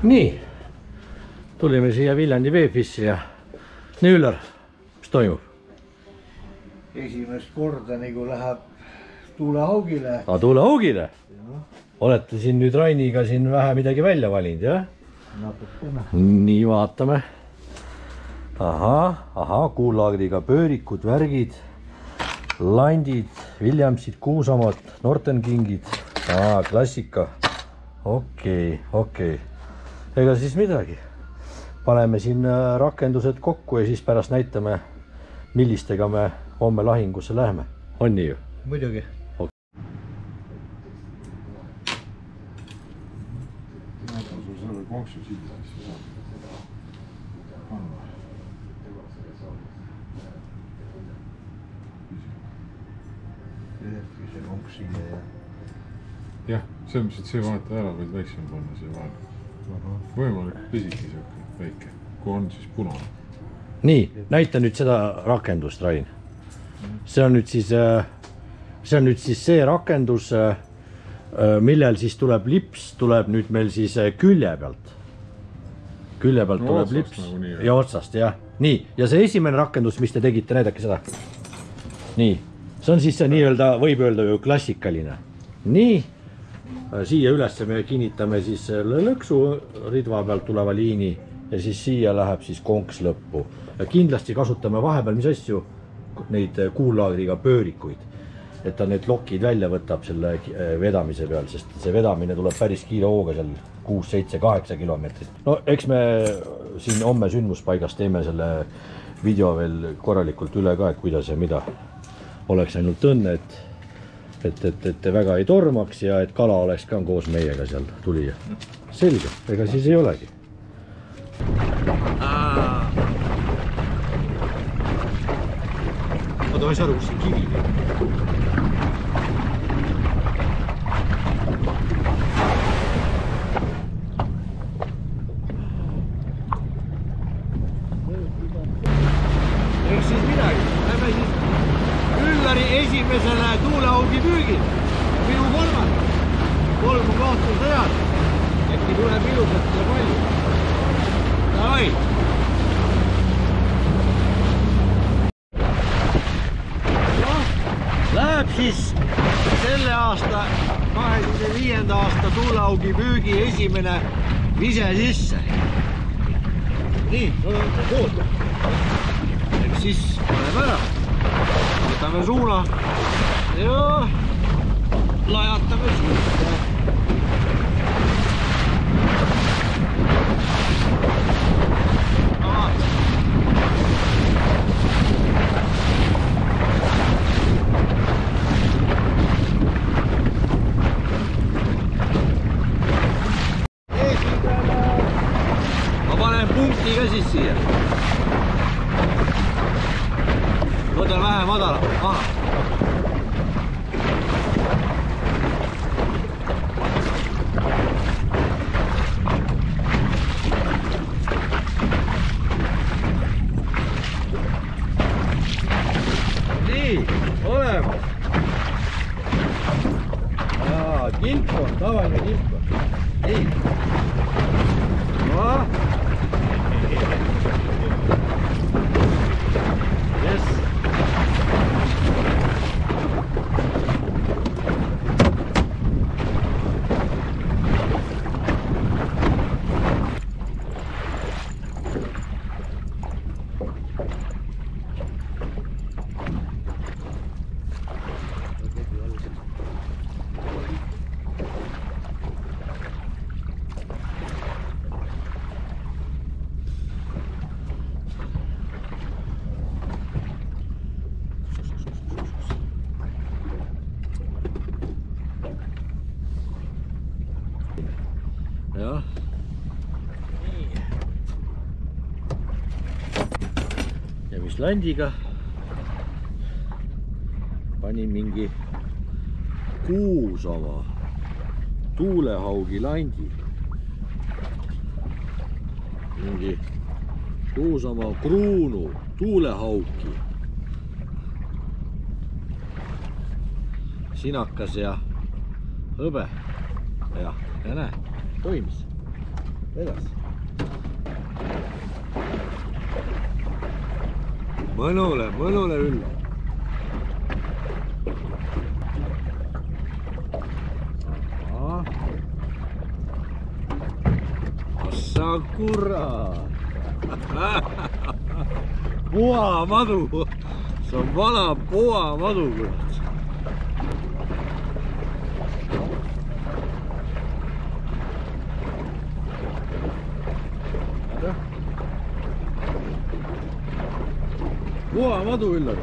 nii, tulime siia Viljandi Veefissi ja nii Üllar, mis toimub? Esimest korda nagu läheb tuulehaugile. Tuulehaugile? Olete siin nüüd Rainiga siin vähe midagi välja valinud, jah? Natukene. Nii, vaatame. Aha, kuullaagriga pöörikud, värgid, landid, Williamsid, Kuusamad, Norton Kingid. Klassika. Okei. Ega siis midagi. Paneme siin rakendused kokku ja siis pärast näitame, millistega me homme lahingusse läheme. On nii ju? Muidugi. Konksu silla siis panna. Ühedki see konks siia ja... Jah, selles mõttes, et see vaata ära võid väiksem panna siia vahel. Võimalik pisiki siuke väike, kui on siis punane. Nii, näita nüüd seda rakendust, Rain. See on nüüd siis see rakendus, millel siis tuleb lips, tuleb nüüd meil siis külje pealt. Külje pealt tuleb lips ja otsast, jah. Nii, ja see esimene rakendus, mis te tegite, näidake seda. Nii, see on siis see nii-öelda, võib öelda ju klassikaline. Nii, siia üles me kinnitame siis lõksu ridva pealt tuleva liini ja siis siia läheb siis konks lõppu. Ja kindlasti kasutame vahepeal, mis asju, neid kuullaagriga pöörikuid. Et ta need lokid välja võtab selle vedamise peal, sest see vedamine tuleb päris kiire hooga seal 6, 7, 8 kilomeetrit. No eks me siin homme sündmuspaigas teeme selle video veel korralikult üle ka, et kuidas ja mida. Oleks ainult õnne, et väga ei tormaks ja et kala oleks ka koos meiega seal tulija. Selge, ega siis ei olegi. Ma ei saa aru, kus see kivi teeb. Eks siis midagi, lähme siis Üllari esimesele tuulehaugi püügil. Minu kolmand. 3 kohtus ajad. Äkki tuleb ilusat ja palju. Davai! Läheb siis selle aasta, 25. aasta tuulehaugi püügi esimene vise sisse. Nii, kood. Eks siis paneme ära. Võtame suuna ja lajatame sisse. Ma panen punkti ka siis siia. Võtan vähe madala. Nii, olemas. Kilp on, tavaline kilp on. Nii. Yes. Jah. Ja mis landiga panin mingi Kuusama tuulehaugi landi. Mingi Kuusama Kruunu tuulehauki. Sinakas ja hõbe. Ja näe, toimis. edasi. mõnule Üllar. Assa kurat. Puamadu. See on vana puamadu, kurat. Puamadu, Üllar.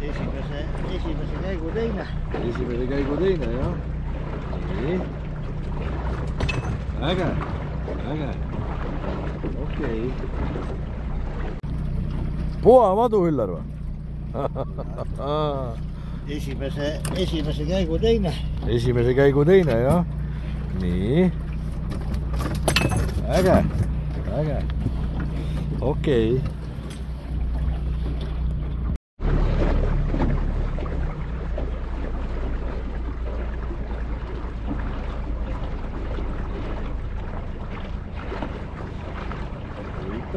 Esimese käigu teine. Esimese käigu teine, jah. Nii. Äge. Okei. Puamadu, Üllar või? Esimese käigu teine. Esimese käigu teine, jah. Nii. Äge. Okei.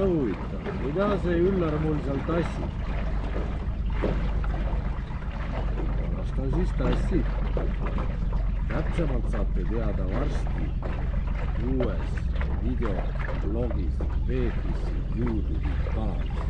Huvitav. Mida see Üllar mul seal tassib? Kas ta siis tassib? Täpsemalt saate teada varsti uues videoblogis veebis YouTube'i kanalis.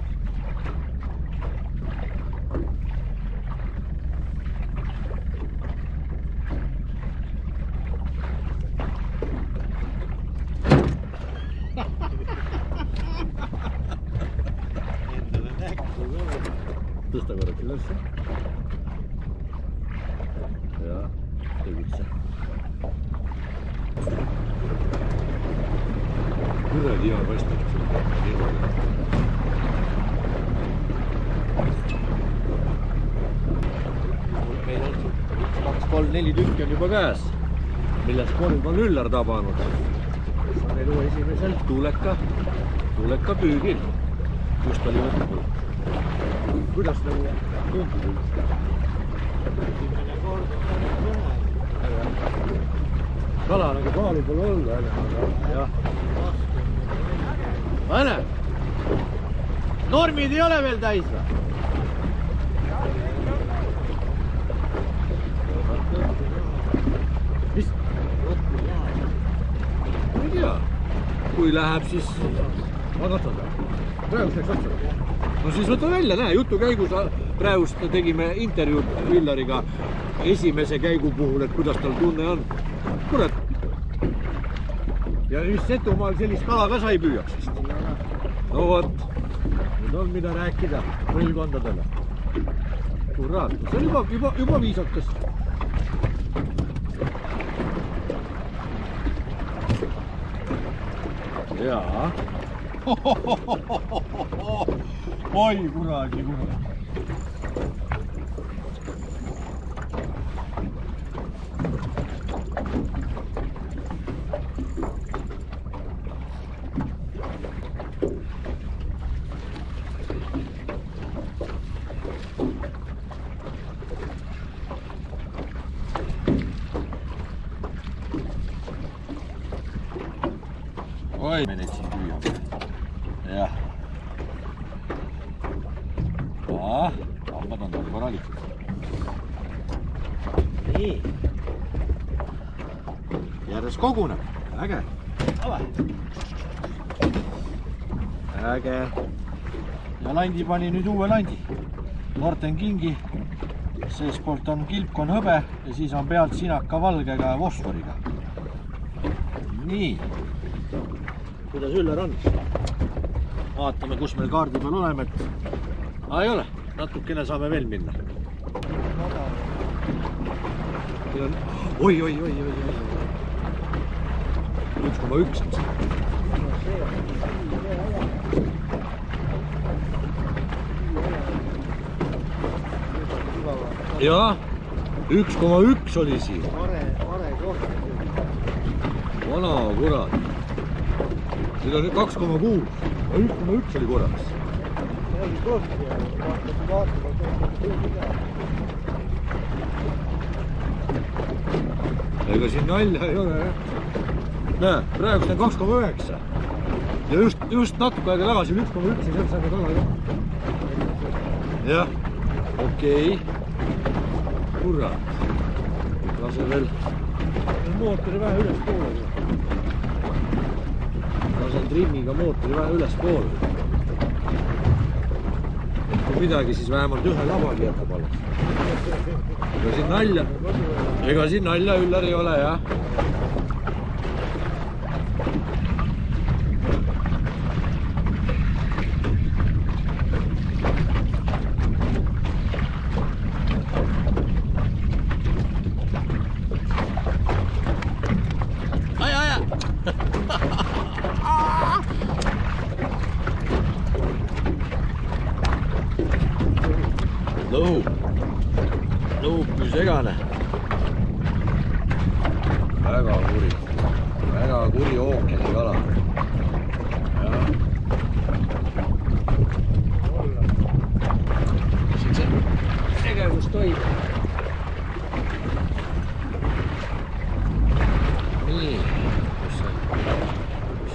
Tõsta korraks ülesse. Ja tegitse. Kuradi hea paistab. Meil on 2, 3, 4 tükki on juba käes, millest 3 on Üllar tabanud. On elu esimesel tuuleka püügil. Just oli võtmul. Kuidas nagu tundub üldse? Esimene kord on põnev. Kala nagu kaalu pole olnud, jah. Pane! Normid ei ole veel täis või? Mis? Ma ei tea. Kui läheb, siis ma katson ta. Praegu läks otsa. No siis võta välja, näe, jutu käigus praegust tegime intervjuud Üllariga esimese käigu puhul, et kuidas tal tunne on. Kurat. Ja just Setumaal sellist kala ka sai püüaks vist. No vot, nüüd on mida rääkida põlvkondadele. Kurat, see on juba viisakas. Jaa. Oi kuradi. Oi, me neid siin püüame. Jah. Hambad on tal korralikud. Nii. Järjes koguneb. Äge. Äge. Ja landi pani nüüd uue landi. Norten Kingi. Seespoolt on kilpkon hõbe ja siis on pealt sinaka valgega ja fosforiga. Nii. Kuidas Üllar on? Vaatame, kus meil kaardi peal oleme, et... ei ole, natukene saame veel minna. Oi. 1,1 on see. Jaa, 1,1 oli siin. Vana kurat. Siin on 2,6. 1,1 oli korraks. Ega siin nalja ei ole, jah. näe, praegu on 2,9 ja just natuke aega tagasi oli 1,1 ja sealt saab taga ka. jah, okei. Kurat. Lase veel mootori vähe ülespoole. Lasen trimmiga mootori vähe ülespoole. Et kui midagi, siis vähemalt ühe labagi jätab alles. Ega siin nalja Üllar ei ole, jah. Lõhub kui segane. Väga kuri ookeani kala. Siin see tegevus toimub. Nii, kus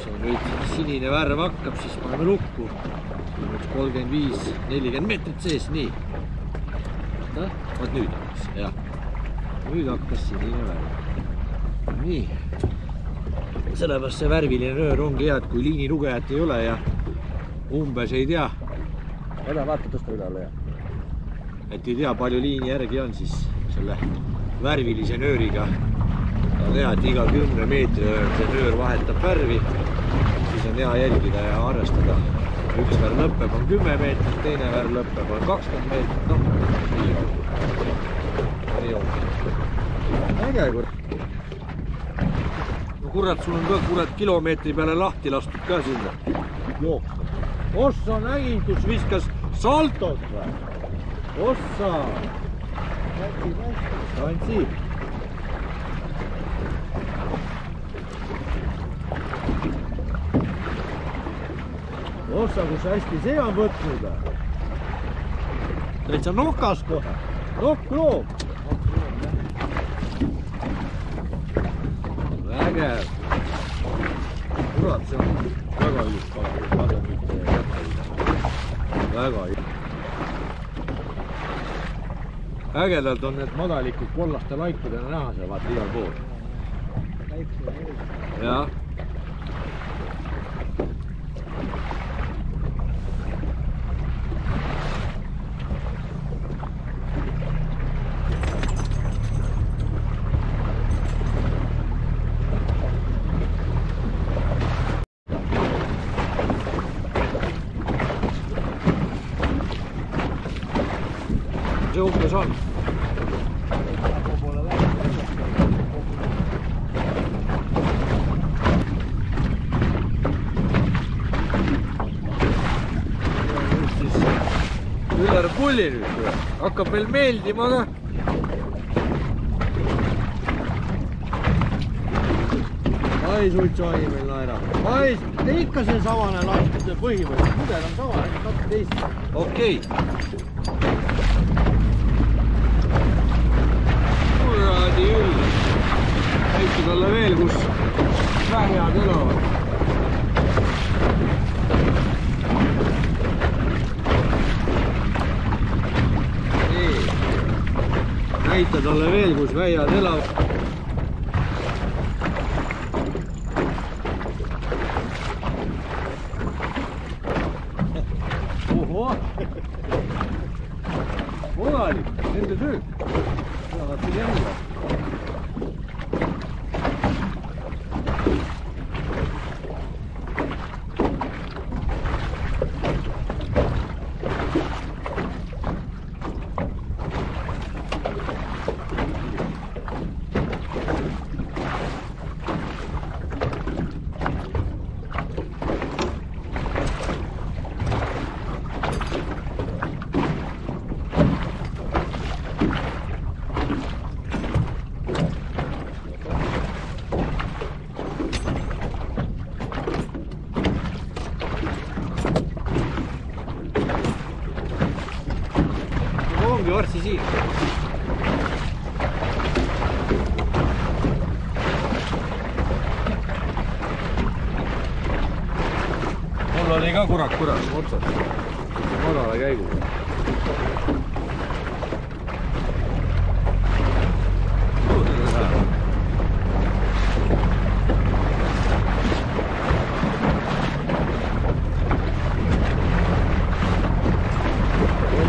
on nüüd sinine värv hakkab, siis paneme lukku. 35-40 meetrit sees, nii. Vaat nüüd hakkas, jah. Nüüd hakkas sinine värv. Nii. Sellepärast see värviline nöör ongi hea, et kui liinilugejat ei ole ja umbes ei tea. Vaata tõsta üle alla, jah. Et ei tea, palju liini järgi on, siis selle värvilise nööriga on hea, et iga 10 meetri see nöör vahetab värvi. Siis on hea jälgida ja arvestada. Üks värv lõppeb on 10 meetrit, teine värv lõppeb on 20 meetrit, noh, nii on. Äge, kurat. No kurat, sul on ka kurat kilomeetri peale lahti lastud ka sinna. Jooksma. Ossa nägindus viskas saltot või? Ossa! Tantsi! Ossa, kus hästi see on võtnud. Täitsa nokas kohe. Nokk-loom. Vägev. Kurat, see on väga ilus kala. Väga ilus. Ägedalt on need madalikud kollaste laikudena näha seal, vaata igal pool. Jah. See umbes on. Üllar pulli nüüd, hakkab veel meeldima ka. Ai suitsuahi meil naerab. Ai, ikka see samane lahtide põhimõte. Mudel on sama, natuke teist. Okei. Kuradi Üllar. Näitu talle veel, kus vähjad elavad. Näita talle veel, kus väiad elavad. Oho! Odalik, nende söök. Tulevad siin jälle. Ongi varsti siin. oli ka kurat otsas. Madala käiguga.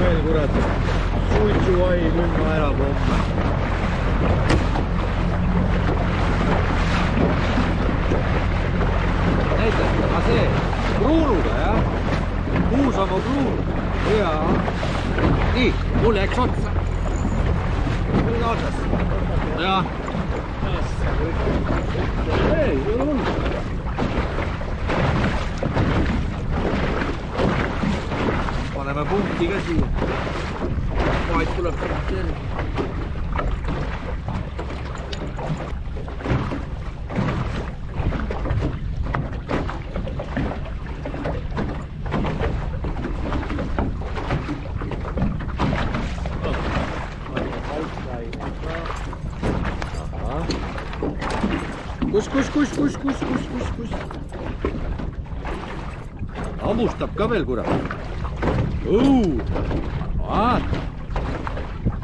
Meil kurat suitsuai küll naerab homme. Näitab, aga see kruunuga, jah? Kuusamaa kruunuga. Jaa. Nii, mul läks otsa. Mul on otsas. Jah. Ei, ei ole hullu. Paneme punkti ka siia. Vaid tuleb punkti järgi. Kus. Hammustab ka veel kurat.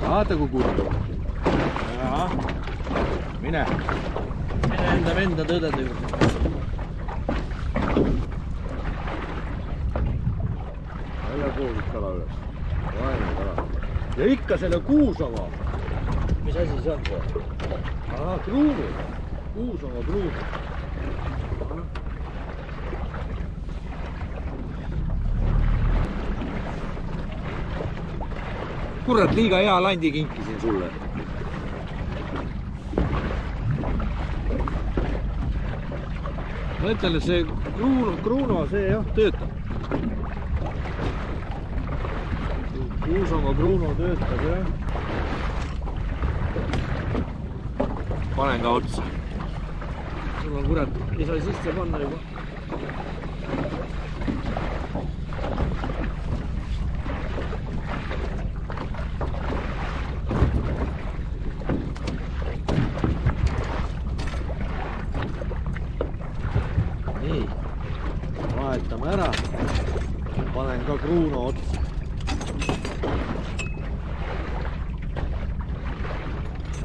Vaata kui kurb. Mine enda venda tõdede juurde. Jälle poolid kala üles. Vaene kala. Ja ikka selle Kuusamaa. Mis asi see on see? Kruunu. Kuusamaa kruunu. Kurat, liiga hea landi kinkisin sulle. Ma ütlen, et see kruuno, see jah, töötab. Kuusamaa kruuno töötab, jah. Panen ka otsa. Sul on kurat, ei saa sisse panna juba. Nii, vahetame ära. Panen ka kruuno otsa.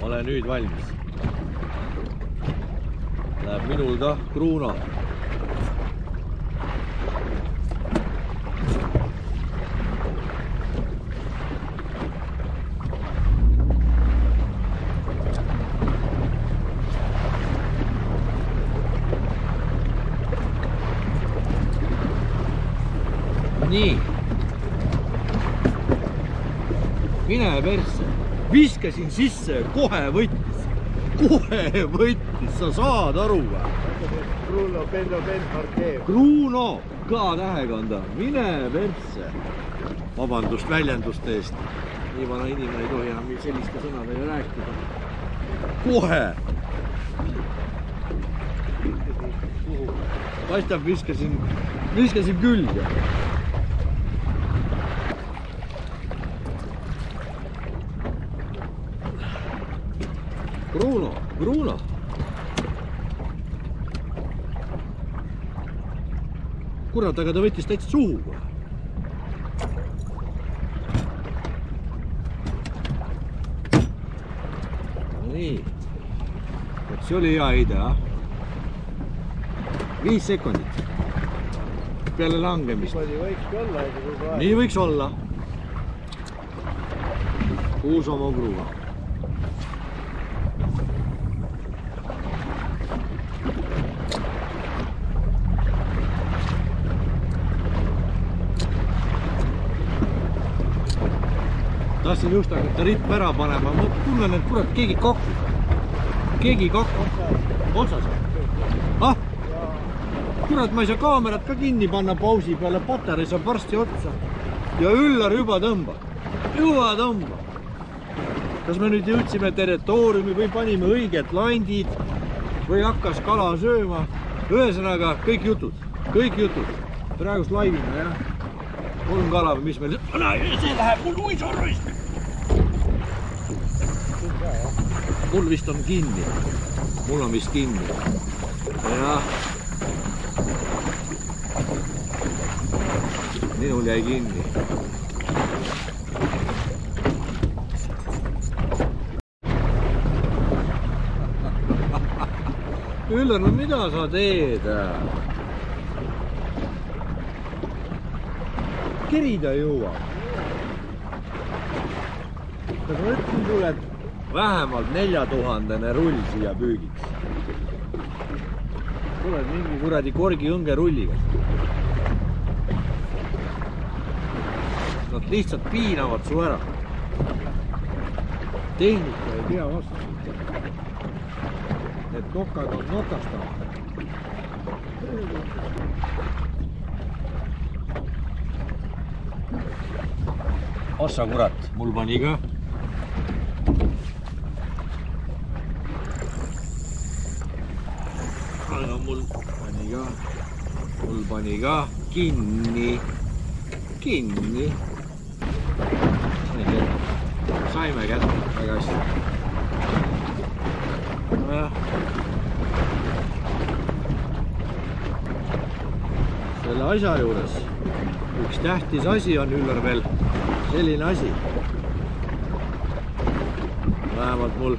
Olen nüüd valmis. Läheb minul ka kruuno. Nii. Mine persse. Viskasin sisse ja kohe võttis. Sa saad aru või? Bruno, Benno, Markeev. Kruuno, ka tähega on ta. Mine persse. Vabandust väljenduste eest. Nii vana inimene ei tohi enam selliste sõnadega rääkida. Kohe. Paistab, viskasin külge. Kruuno. Kurat, aga ta võttis täitsa suhu. Nii. See oli hea heide, jah? 5 sekundit. Peale langemist. Nii võiks olla. Kuusamaa kruuno. Tahtsin just hakata ripp ära panema, ma tunnen, et kurat, keegi kakub. Otsas. Kurat, ma ei saa kaamerat ka kinni panna pausi peale, patarei saab varsti otsa. Ja Üllar juba tõmbab. Kas me nüüd jõudsime territooriumi või panime õiged landid või hakkas kala sööma. Ühesõnaga, kõik jutud. Praegust laivime, jah. 3 kala või mis meil... See läheb mul uisorruist. Mul vist on kinni. Mul on vist kinni. Jah. minul jäi kinni. Üllar, no mida sa teed? Kerida jõuab. Ma ütlen sulle, et vähemalt 4000 rull siia püügiks. Tuled mingi kuradi korgi õnge rulliga. Nad lihtsalt piinavad su ära. Tehnika ei pea vastu. Need nokad on nokastavad. Ossa kurat, mul pani ka. Aga mul pani ka kinni. Saime kätte väga hästi. Selle asja juures üks tähtis asi on, Üllar, veel selline asi. Vähemalt mul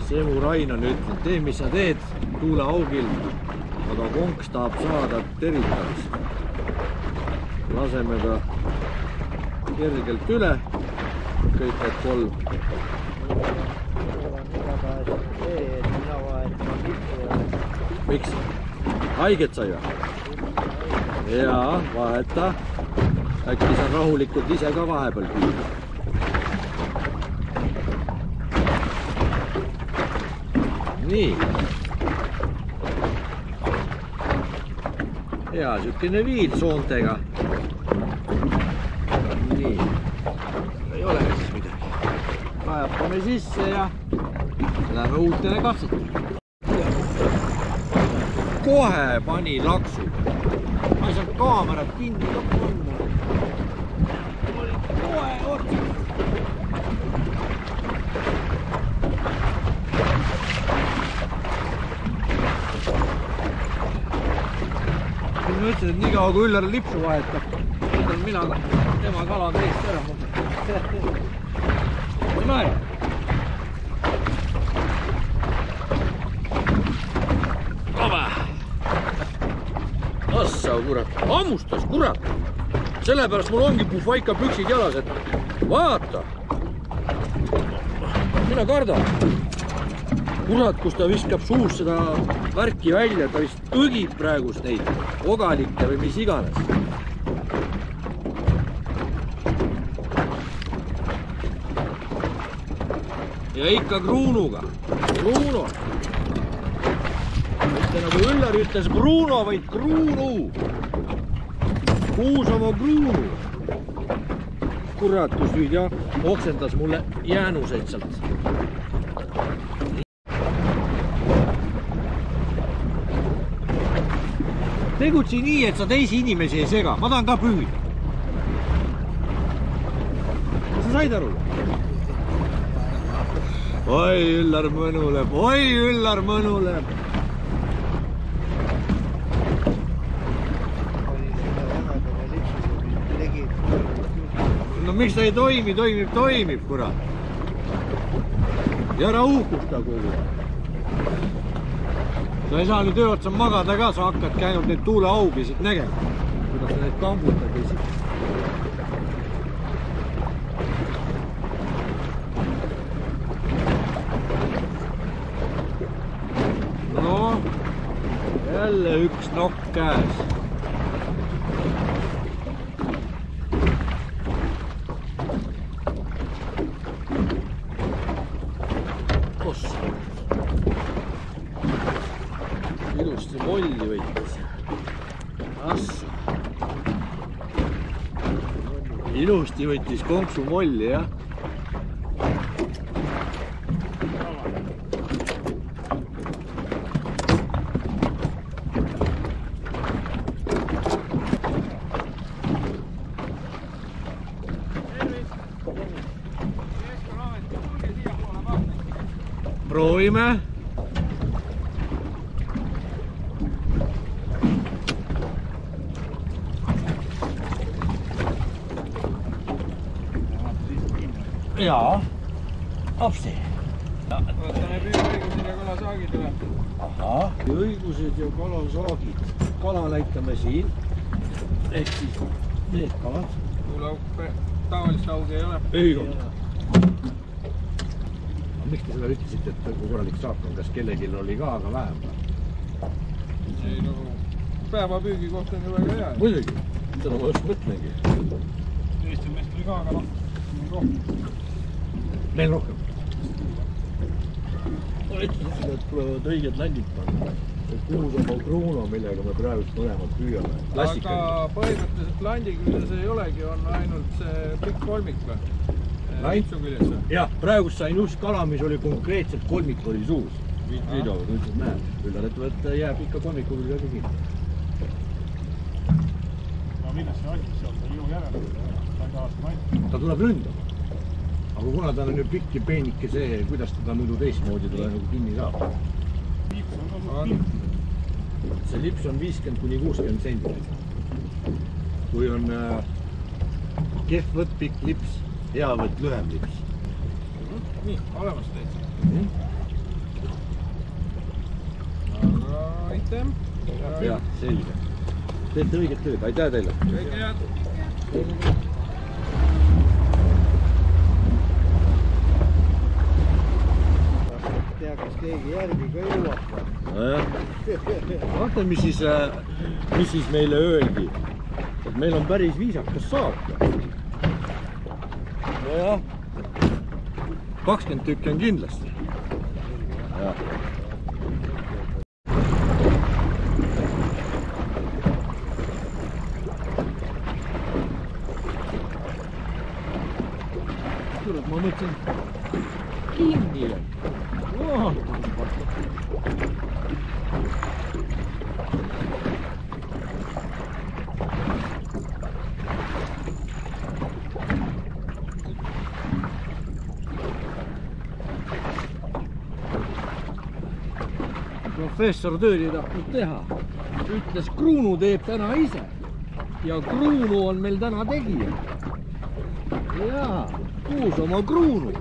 Semu Rain on ütlenud, tee mis sa teed tuuleaugil, aga konks tahab saada teritas. Laseme ta kergelt üle, kõik need 3. Miks? Haiget sai või? Jaa, vaheta. Äkki saan rahulikult ise ka vahepeal püüda. Nii. Hea, sükene viil soontega. Nii. Ei ole siis midagi. Kajapame sisse ja läheme uutele katsetele. Kohe pani laksu. Ma ei saanud kaamerat kinni ka panna. Oli kohe otsa. Ma ütlesin, et nii kaua kui Üllar lipsu vahetab, võtan mina tema kalad eest ära. Ei naera. Assa kurat, hammustas kurat. Sellepärast mul ongi puhvaika püksid jalas, et vaata. Mina kardan. Kurat, kus ta viskab suus seda värki välja, ta vist õgib praegust neid ogalikke või mis iganes. Ja ikka kruunuga. Kruuno. Mitte nagu Üllar ütles Bruno, vaid kruunu. Kuusamo kruunu. Kurat, kus nüüd ja oksendas mulle jäänuseid sealt. Tegutsi nii, et sa teisi inimesi ei sega. Ma tahan ka püüda. Sa said aru? Oi, Üllar mõnuleb. Oi, Üllar mõnuleb. No miks ta ei toimi? Toimib, kurat. Ja ära uhkusta kogu. Sa ei saa nüüd öö otsa magada ka, sa hakkadki ainult neid tuuleaugisid nägema. Kuidas sa neid kambutad või siit. No, jälle üks nokk käes. Ilusti molli võitis. Assa. Ilusti võitis konksu molli, jah. Proovime. jaa, apsti. Võtame püügiõigused ja kalasaagid üle. Ahah. õigused ja kalasaagid. Kala näitame siin. Ehk siis need kalad. Tuulauk, tavalist augi ei ole. Ei ole. Miks te seda ütlesite, et kui korralik saak on, kas kellelgi oli ka, aga vähem? See nagu päevapüügi koht on ju väga hea. Muidugi, seda ma just mõtlengi. Eesti meest oli ka, aga noh, rohkem. Meil rohkem. Ma ütlesin, et tulevad õiged landid panna. See Kuusamaa Kruuno, millega me praegu mõlemad püüame. Aga põhimõtteliselt landi küljes ei olegi, on ainult see pikk kolmik või? Litsu küljes või? Jah, praegust sain just kala, mis oli konkreetselt kolmik oli suus. Videoga, kui ütles, näed, küll et jääb ikka kolmiku külge ka kinni. No milles see asi sealt, ta jõu järele, ta ei tahast maita. Ta tuleb ründama. Aga kuna ta on ju pikk ja peenike see, kuidas teda muidu teistmoodi teda nagu kinni saab? See lips on 50 kuni 60 sentimeetrit. Kui on kehv võtt, pikk lips, hea võtt, lühem lips. Nii, olemas täitsa. Aga aitäh. Jah, selge. Teete õiget tööd, aitäh teile. Kõike head. tea, kas keegi järgi ka jõuab. Vaata, mis siis meile öeldi, et meil on päris viisakas saak. Nojah, 20 tükki on kindlasti. Ja. Kurat, ma mõtlesin kinni. Professor tööd ei tahtnud teha. Ütles, Kruunu teeb täna ise. Ja Kruunu on meil täna tegija. Jaa, Kuusamaa Kruunu.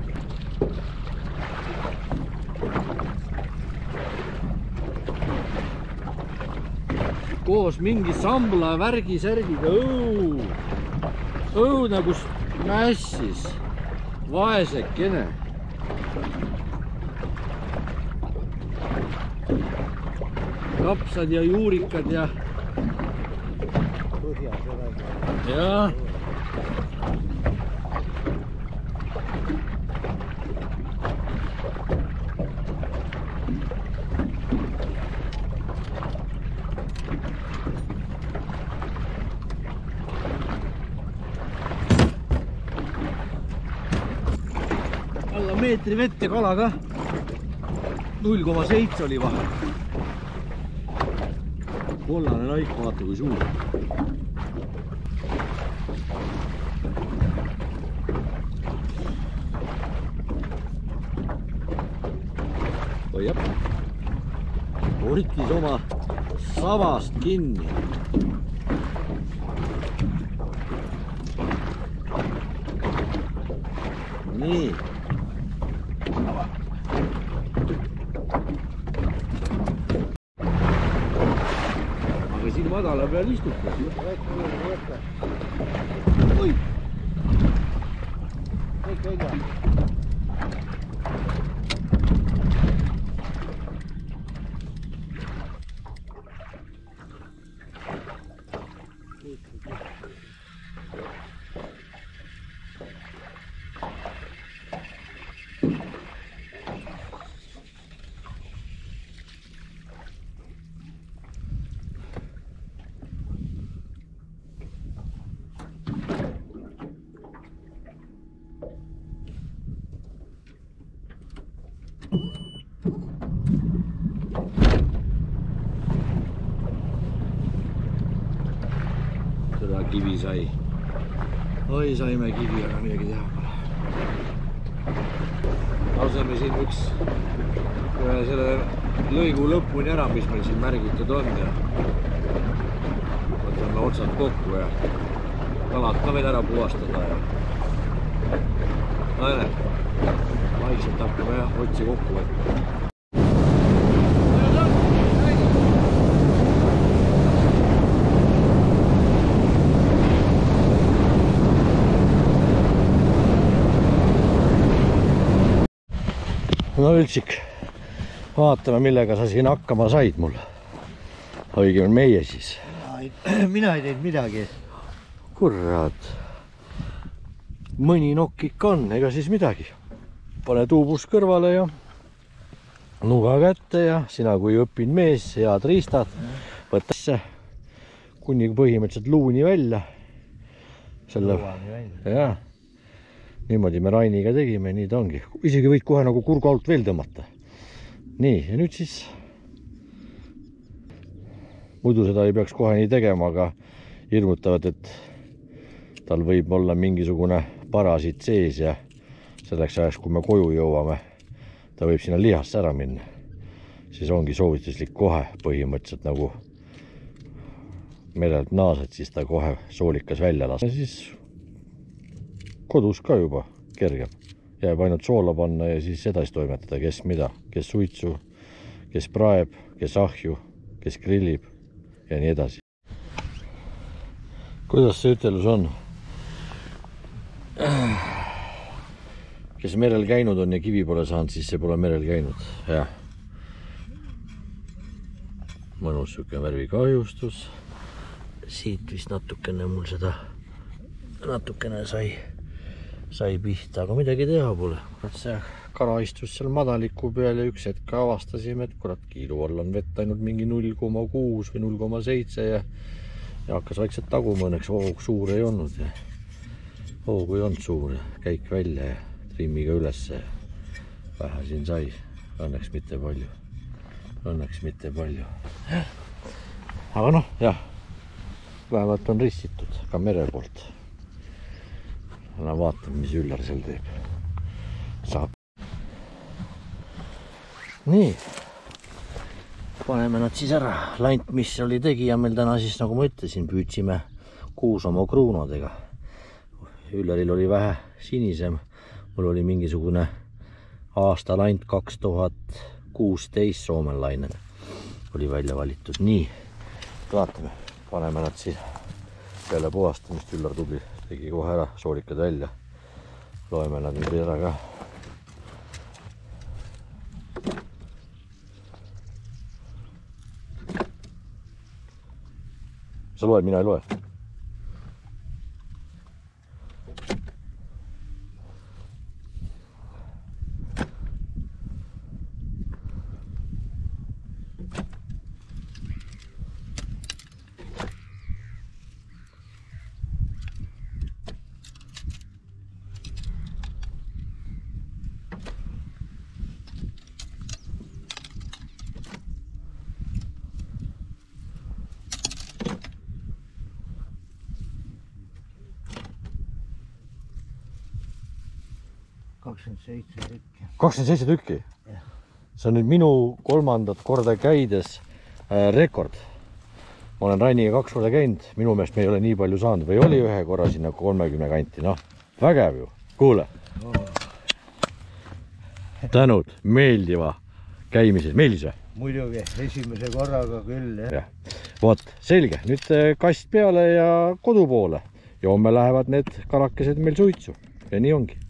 Koos mingi sambla värgi-särgiga. Õu nagu mässis. Vaesekene. Kapsad ja juurikad ja... Jaa. Alla meetri vett ja kala ka. 0,7 oli vahe. Kollane laik, vaata kui suur. Hoiab. Hoitis oma savast kinni. Nii. Siin madala peal istutas. Oi! Kõik õige. Seda kivi sai. Oi, saime kivi, aga midagi teha pole. Laseme siin üks selle lõigu lõpuni ära, mis meil siin märgitud on ja võtame otsad kokku ja kalad ka veel ära puhastada ja... Aine. ja otsi kokku võtta. No Üldsik, vaatame, millega sa siin hakkama said mul. Õigemini meie siis. Mina ei teinud midagi. Kurat. Mõni nokk ikka on, ega siis midagi. Pane tuubus kõrvale ja nuga kätte ja sina kui õppinud mees, head riistad, võtta sisse kuni põhimõtteliselt luuni välja. Jah. Niimoodi me Rainiga tegime, nii ta ongi. Isegi võid kohe nagu kurgu alt veel tõmmata. Nii, ja nüüd siis muidu seda ei peaks kohe nii tegema, aga hirmutavad, et tal võib olla mingisugune parasiit sees ja selleks ajaks, kui me koju jõuame, ta võib sinna lihasse ära minna. Siis ongi soovituslik kohe põhimõtteliselt nagu merelt naased, siis ta kohe soolikas välja lasta. Ja siis kodus ka juba kergem. Jääb ainult soola panna ja siis edasi toimetada, kes mida, kes suitsu, kes praeb, kes ahju, kes grillib ja nii edasi. Kuidas see ütelus on? Kes merel käinud on ja kivi pole saanud, siis see pole merel käinud. Jah. Mõnus süke värvikahjustus. Siit vist natukene mul seda natukene sai pihta, aga midagi teha pole. See kara istus seal madaliku peal ja üks hetk avastasime, et kurat, kiilu all on vett ainult mingi 0,6 või 0,7 ja hakkas vaikselt taguma, õnneks hoog suur ei olnud ja hoogu ei olnud suur ja käik välja ja trimmiga ülesse ja vähe siin sai, õnneks mitte palju. Aga noh, jah, vähemalt on ristitud ka mere poolt. Anna vaatame, mis Üllar seal teeb. Saab. Nii. Paneme nad siis ära. Lant, mis oli tegija meil täna siis, nagu ma ütlesin, püüdsime Kuusamoo kruunadega. Üllaril oli vähe sinisem. Mul oli mingisugune aasta lant 2016 Soomenlainen. Oli välja valitud. Nii. Vaatame. Paneme nad siis peale puhastamist. Üllar tubli. Tegi kohe ära, soolikad välja. Loeme nad nüüd ära ka. Sa loed, mina ei loe. tükki. 27 tükki? See on nüüd minu 3. korda käides rekord. Ma olen Rainiga 2 korda käinud, minu meelest me ei ole nii palju saanud või oli ühe korra sinna 30 kanti, noh, vägev ju, kuule. Tänud, meeldiva käimises, meeldis või? Muidugi, esimese korraga küll, jah. Vot, selge, nüüd kast peale ja kodu poole ja homme lähevad need karakesed meil suitsu ja nii ongi.